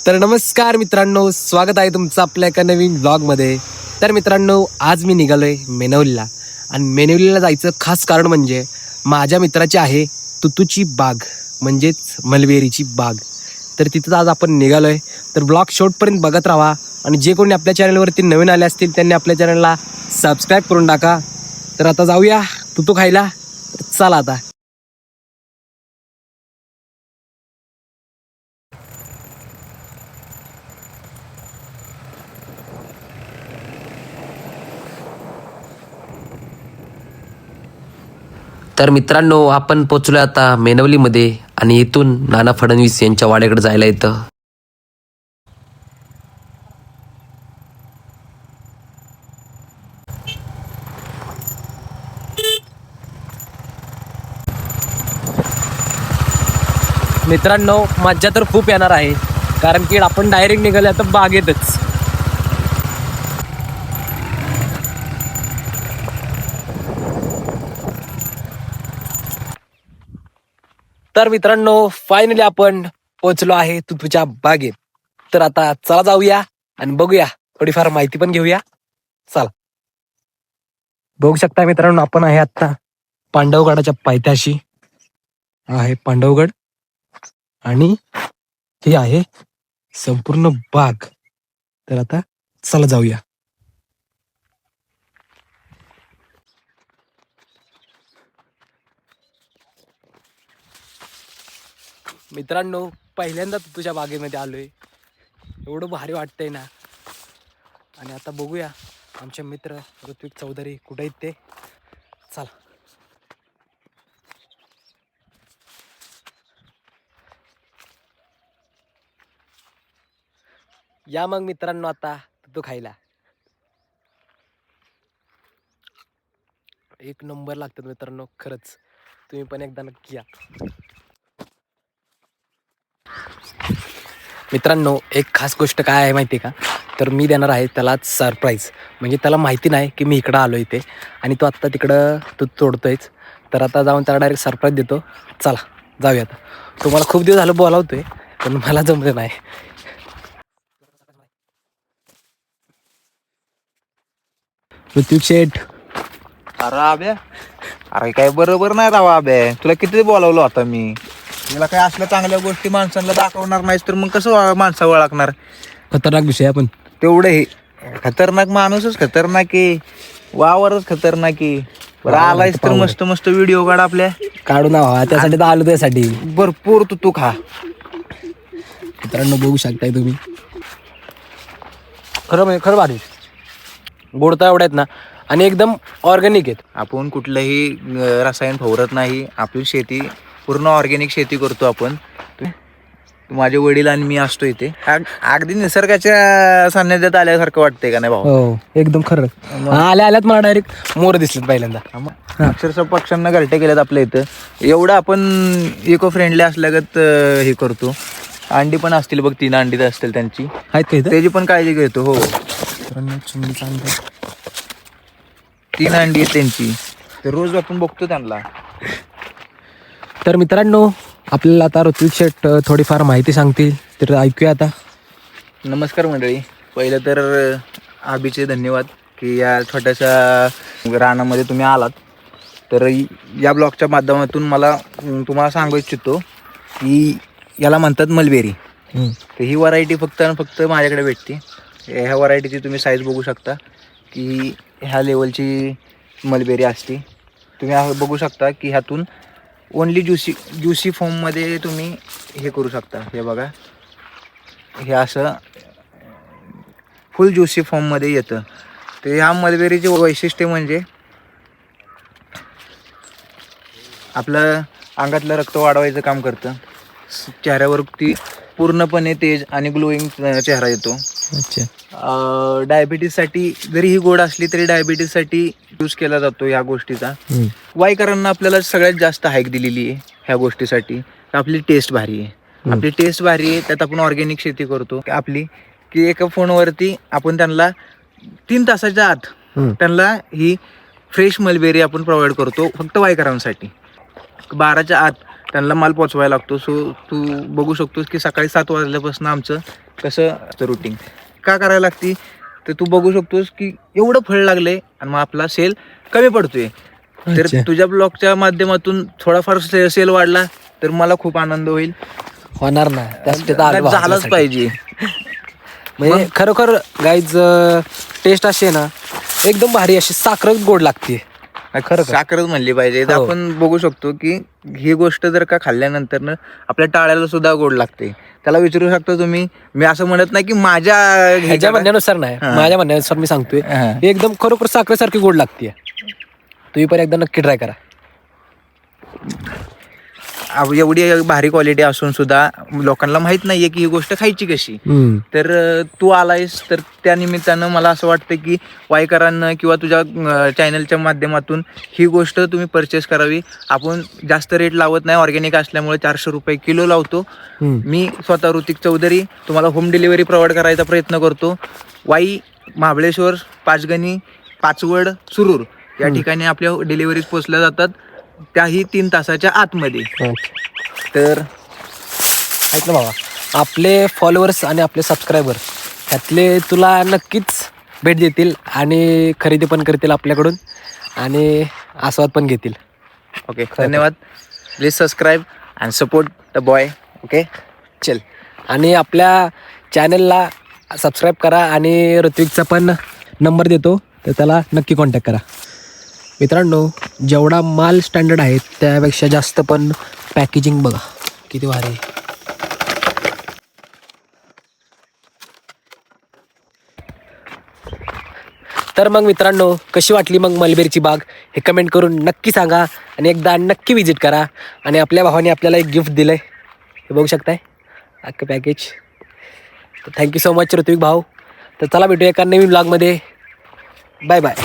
तर नमस्कार मित्रांनो, स्वागत आहे तुमचं आपल्या एका नवीन ब्लॉगमध्ये. तर मित्रांनो, आज मी निघालोय मेनवलीला. आणि मेनवलीला जायचं खास कारण म्हणजे माझ्या मित्राची आहे तुतूची बाग, म्हणजेच मलबेरीची बाग. तर तिथं आज आपण निघालोय. तर ब्लॉग शेवटपर्यंत बघत राहा. आणि जे कोणी आपल्या चॅनलवरती नवीन आले असतील त्यांनी आपल्या चॅनलला सबस्क्राईब करून टाका. तर आता जाऊया तुतू खायला. चला आता. तर मित्रांनो, आपण पोचलो आता मेनवलीमध्ये आणि इथून नाना फडणवीस यांच्या वाड्याकडे जायला येतं. मित्रांनो, मज्जा तर खूप येणार आहे, कारण की आपण डायरेक्ट निघाले आता बागेतच. तर मित्रांनो, फायनली आपण पोहोचलो आहे तुतूच्या बागेत. तर आता चला जाऊया आणि बघूया, थोडीफार माहिती पण घेऊया. चला. बघू शकता मित्रांनो, आपण आहे आता पांडवगडाच्या पायथ्याशी आहे पांडवगड. आणि ही आहे संपूर्ण बाग. तर आता चला जाऊया. मित्रांनो, पहिल्यांदा तुझ्या बागेमध्ये आलोय. एवढं भारी वाटतंय ना. आणि आता बघूया आमचे मित्र ऋत्विक चौधरी कुठे आहेत ते. चला. या मग मित्रांनो, आता तू खायला. एक नंबर लागतात मित्रांनो, खरंच. तुम्ही पण एकदा नक्की या. मित्रांनो, एक खास गोष्ट काय आहे माहिती आहे का? तर मी देणार आहे त्याला सरप्राईज. म्हणजे त्याला माहिती नाही की मी इकडं आलो इथे आणि तो आत्ता तिकडं तू तोडतोयच. तर आता जाऊन त्याला डायरेक्ट सरप्राईज देतो. चला जाऊया आता. तुम्हाला खूप दिवस झालं बोलावतोय, पण मला जमलं नाही. ऋत्विक शेठ. अरे आब्या, अरे काय बरोबर नाही राव आब्या. तुला किती बोलावलं आता मी. तुला काय असल्या चांगल्या गोष्टी माणसांना दाखवणार नाहीस तर मग कसं माणसा ओळखणार. खतरनाक विषय आहे पण. तेवढं हे खतरनाक माणूसच खतरनाक आहे, वावरच खतरनाक आहे. बरं आलायस तर मस्त मस्त व्हिडिओ काढ आपल्या. काढू ना भावा, त्यासाठी तर आलो त्यासाठी. भरपूर तू खा. मित्रांनो, बघू शकताय तुम्ही. खरं म्हणजे खरं भारी गोड तर एवढ्या आहेत ना. आणि एकदम ऑर्गॅनिक आहेत. आपण कुठलंही रसायन फवारत नाही. आपली शेती पूर्ण ऑर्गॅनिक शेती करतो आपण. माझे वडील आणि मी असतो इथे. अगदी निसर्गाच्या सान्निध्यात आल्यासारखं वाटतंय का नाही भाऊ? हो, एकदम खरं. आल्यात मला डायरेक्ट मोर दिसलेत पहिल्यांदा. अक्षरशः पक्ष्यांना घरटे केल्यात आपल्या इथं. एवढं आपण इको फ्रेंडली असल्यागत हे करतो. अंडी पण असतील बघ, 3 अंडी असतील त्यांची. आहेत का इथं? त्याची पण काळजी घेतो. हो, 3 अंडी आहेत त्यांची. तर रोज आपण बघतो त्यांना. तर मित्रांनो, आपल्याला आता ऋत्विक शेठ थोडीफार माहिती सांगतील, तर ऐकूया आता. नमस्कार मंडळी. पहिलं तर आबीचे धन्यवाद की या छोट्याशा रानामध्ये तुम्ही आलात. तर या ब्लॉगच्या माध्यमातून मला तुम्हाला सांगू इच्छितो की याला म्हणतात मलबेरी. तर ही व्हरायटी फक्त माझ्याकडे भेटते. ह्या व्हरायटीची तुम्ही साईज बघू शकता की ह्या लेवलची मलबेरी असते. तुम्ही बघू शकता की ह्यातून ओनली ज्युसी फॉर्ममध्ये तुम्ही हे करू शकता. हे बघा, हे असं फुल ज्युसी फॉर्ममध्ये येतं. तर ह्या मलबेरीचे वैशिष्ट्य म्हणजे आपलं अंगातलं रक्त वाढवायचं काम करतं. चेहऱ्यावरती पूर्णपणे तेज आणि ग्लोईंग चेहरा येतो. अच्छा. डायबिटीजसाठी जरी ही गोड असली तरी डायबिटीजसाठी यूज केला जातो ह्या गोष्टीचा. वाईकरांना आपल्याला सगळ्यात जास्त हाईक दिलेली आहे ह्या गोष्टीसाठी. आपली टेस्ट भारी आहे. आपली टेस्ट भारी आहे, त्यात आपण ऑर्गॅनिक शेती करतो आपली. की एका फोनवरती आपण त्यांना 3 तासाच्या आत त्यांना ही फ्रेश मलबेरी आपण प्रोव्हाइड करतो फक्त वाईकरांसाठी. 12च्या आत त्यांना माल पोचवायला लागतो. सो तू बघू शकतोस की सकाळी 7 वाजल्यापासून आमचं कसं रुटीन का करायला लागती, तर तू बघू शकतोस की एवढं फळ लागले आणि मग आपला सेल कमी पडतोय. तर अच्छा. तुझ्या ब्लॉगच्या माध्यमातून थोडाफार सेल वाढला तर मला खूप आनंद होईल. होणार ना, त्यासाठी तर आलो झालंच भावासाठी. पाहिजे. म्हणजे खरोखर गाईज टेस्ट अशी आहे ना, एकदम भारी, अशी साखरच गोड लागते. खरं साखरच म्हणली पाहिजे. तर हो. आपण बघू शकतो की ही गोष्ट जर का खाल्ल्यानंतर ना आपल्या टाळ्याला सुद्धा गोड लागते. त्याला विचारू शकता तुम्ही. मी असं म्हणत नाही की माझ्या ह्याच्या म्हणण्यानुसार नाही, हा. माझ्या म्हणण्यानुसार मी सांगतोय, हा. ही एकदम खरोखर साखरेसारखी गोड लागते. तुम्ही पण एकदा नक्की ट्राय करा. एवढी भारी क्वालिटी असून सुद्धा लोकांना माहित नाहीये की ही गोष्ट खायची कशी. तर तू आलायस तर त्या निमित्तानं मला असं वाटतं की वायकरांना किंवा तुझ्या चॅनलच्या माध्यमातून ही गोष्ट तुम्ही परचेस करावी. आपण जास्त रेट लावत नाही, ऑर्गॅनिक असल्यामुळे 400 रुपये किलो लावतो. मी स्वतः ऋतिक चौधरी तुम्हाला होम डिलिव्हरी प्रोव्हाइड करायचा प्रयत्न करतो. वाई, महाबळेश्वर, पाचगणी, पाचवड, सुरूर या ठिकाणी आपल्या डिलिव्हरीज पोचल्या जातात, त्याही 3 तासाच्या आतमध्ये. तर ऐक ना बाबा, आपले फॉलोअर्स आणि आपले सबस्क्रायबर ह्यातले तुला नक्कीच भेट देतील आणि खरेदी पण करतील आपल्याकडून आणि आस्वाद पण घेतील. ओके, धन्यवाद. Please subscribe and support the boy. Okay, चल. आणि आपल्या चॅनलला सबस्क्राईब करा आणि ऋत्विकचा पण नंबर देतो, तर त्याला नक्की कॉन्टॅक्ट करा. मित्रांनो, जेवढा माल स्टँडर्ड आहे त्यापेक्षा जास्त पण पॅकेजिंग बघा किती भारी आहे. तर मग मित्रांनो, कशी वाटली मग मलबेरीची बाग हे कमेंट करून नक्की सांगा आणि एकदा नक्की विजिट करा. आणि आपल्या भावाने आपल्याला एक गिफ्ट दिलं आहे, हे बघू शकताय अख्खं पॅकेज. तर थँक्यू सो मच ऋत्विक भाऊ. तर चला भेटूया एका नवीन ब्लॉगमध्ये. Bye bye.